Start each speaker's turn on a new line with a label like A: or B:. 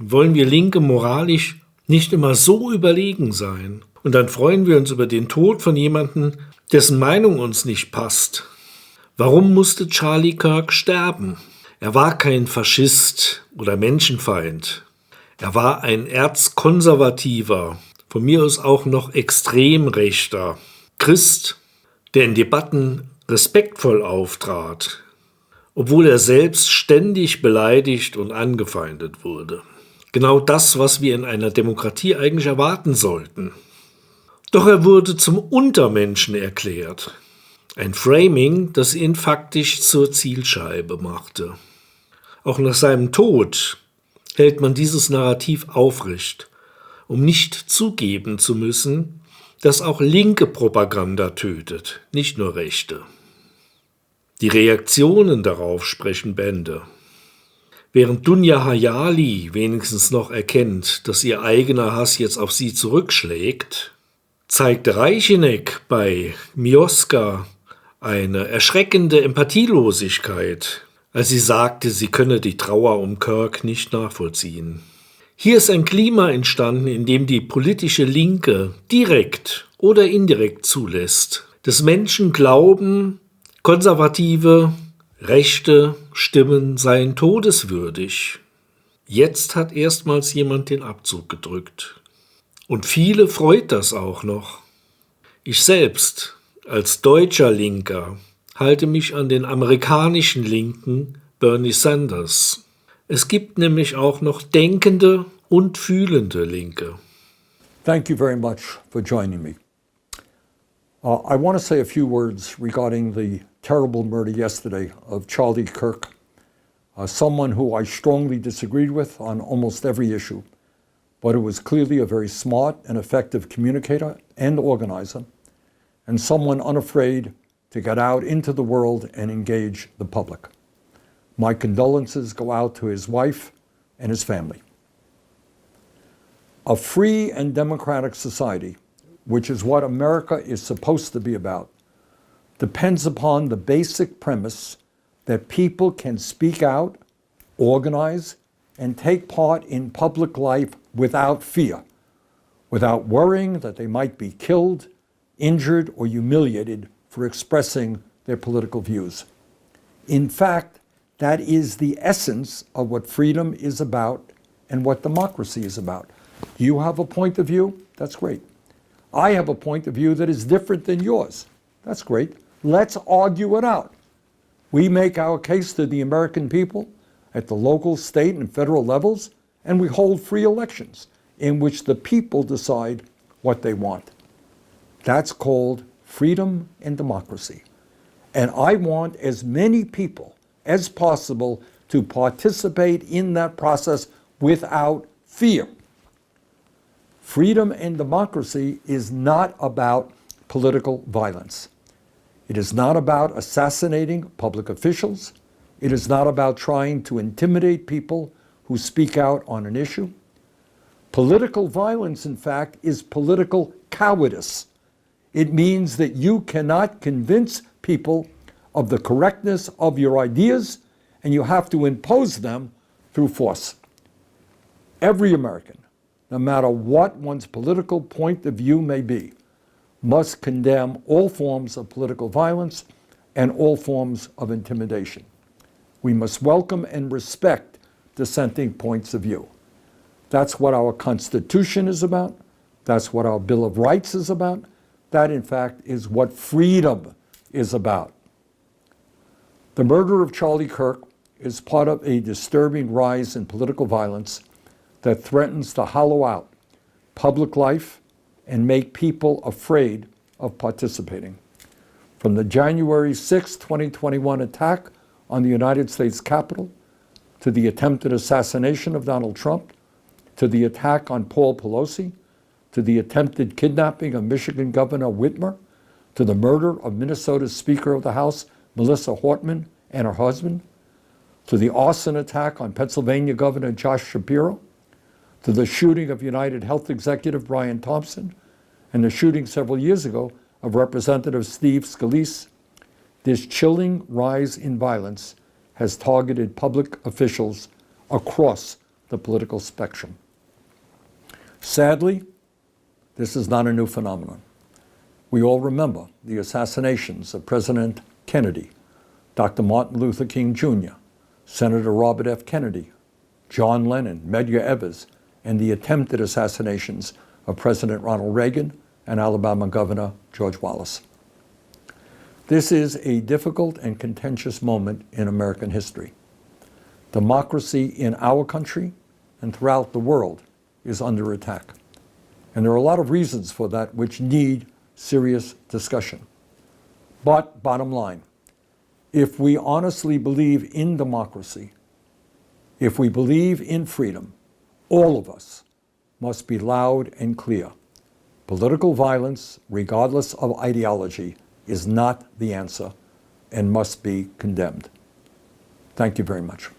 A: Wollen wir Linke moralisch nicht immer so überlegen sein? Und dann freuen wir uns über den Tod von jemandem, dessen Meinung uns nicht passt. Warum musste Charlie Kirk sterben? Er war kein Faschist oder Menschenfeind. Er war ein erzkonservativer, von mir aus auch noch extrem rechter Christ, der in Debatten respektvoll auftrat, obwohl er selbst ständig beleidigt und angefeindet wurde. Genau das, was wir in einer Demokratie eigentlich erwarten sollten. Doch er wurde zum Untermenschen erklärt. Ein Framing, das ihn faktisch zur Zielscheibe machte. Auch nach seinem Tod hält man dieses Narrativ aufrecht, um nicht zugeben zu müssen, dass auch linke Propaganda tötet, nicht nur rechte. Die Reaktionen darauf sprechen Bände. Während Dunja Hayali wenigstens noch erkennt, dass ihr eigener Hass jetzt auf sie zurückschlägt, zeigte Reicheneck bei Mioska eine erschreckende Empathielosigkeit, als sie sagte, sie könne die Trauer um Kirk nicht nachvollziehen. Hier ist ein Klima entstanden, in dem die politische Linke direkt oder indirekt zulässt, dass Menschen glauben, konservative, rechte Stimmen seien todeswürdig. Jetzt hat erstmals jemand den Abzug gedrückt. Und viele freut das auch noch. Ich selbst, als deutscher Linker, halte mich an den amerikanischen Linken Bernie Sanders. Es gibt nämlich auch noch denkende und fühlende Linke.
B: Thank you very much for joining me. I want to say a few words regarding the terrible murder yesterday of Charlie Kirk, someone who I strongly disagreed with on almost every issue, but who was clearly a very smart and effective communicator and organizer, and someone unafraid to get out into the world and engage the public. My condolences go out to his wife and his family. A free and democratic society, which is what America is supposed to be about, depends upon the basic premise that people can speak out, organize, and take part in public life without fear, without worrying that they might be killed, injured, or humiliated for expressing their political views. In fact, that is the essence of what freedom is about and what democracy is about. You have a point of view, that's great. I have a point of view that is different than yours. That's great. Let's argue it out. We make our case to the American people at the local, state, and federal levels, and we hold free elections in which the people decide what they want. That's called freedom and democracy. And I want as many people as possible to participate in that process without fear. Freedom and democracy is not about political violence. It is not about assassinating public officials. It is not about trying to intimidate people who speak out on an issue. Political violence, in fact, is political cowardice. It means that you cannot convince people of the correctness of your ideas, and you have to impose them through force. Every American, no matter what one's political point of view may be, must condemn all forms of political violence and all forms of intimidation. We must welcome and respect dissenting points of view. That's what our Constitution is about. That's what our Bill of Rights is about. That, in fact, is what freedom is about. The murder of Charlie Kirk is part of a disturbing rise in political violence that threatens to hollow out public life and make people afraid of participating. From the January 6, 2021 attack on the United States Capitol, to the attempted assassination of Donald Trump, to the attack on Paul Pelosi, to the attempted kidnapping of Michigan Governor Whitmer, to the murder of Minnesota's Speaker of the House, Melissa Hortman, and her husband, to the arson attack on Pennsylvania Governor Josh Shapiro, to the shooting of United Health Executive Brian Thompson, and the shooting several years ago of Representative Steve Scalise, this chilling rise in violence has targeted public officials across the political spectrum. Sadly, this is not a new phenomenon. We all remember the assassinations of President Kennedy, Dr. Martin Luther King Jr., Senator Robert F. Kennedy, John Lennon, Medgar Evers, and the attempted assassinations of President Ronald Reagan and Alabama Governor George Wallace. This is a difficult and contentious moment in American history. Democracy in our country and throughout the world is under attack. And there are a lot of reasons for that which need serious discussion. But bottom line, if we honestly believe in democracy, if we believe in freedom, all of us must be loud and clear. Political violence, regardless of ideology, is not the answer and must be condemned. Thank you very much.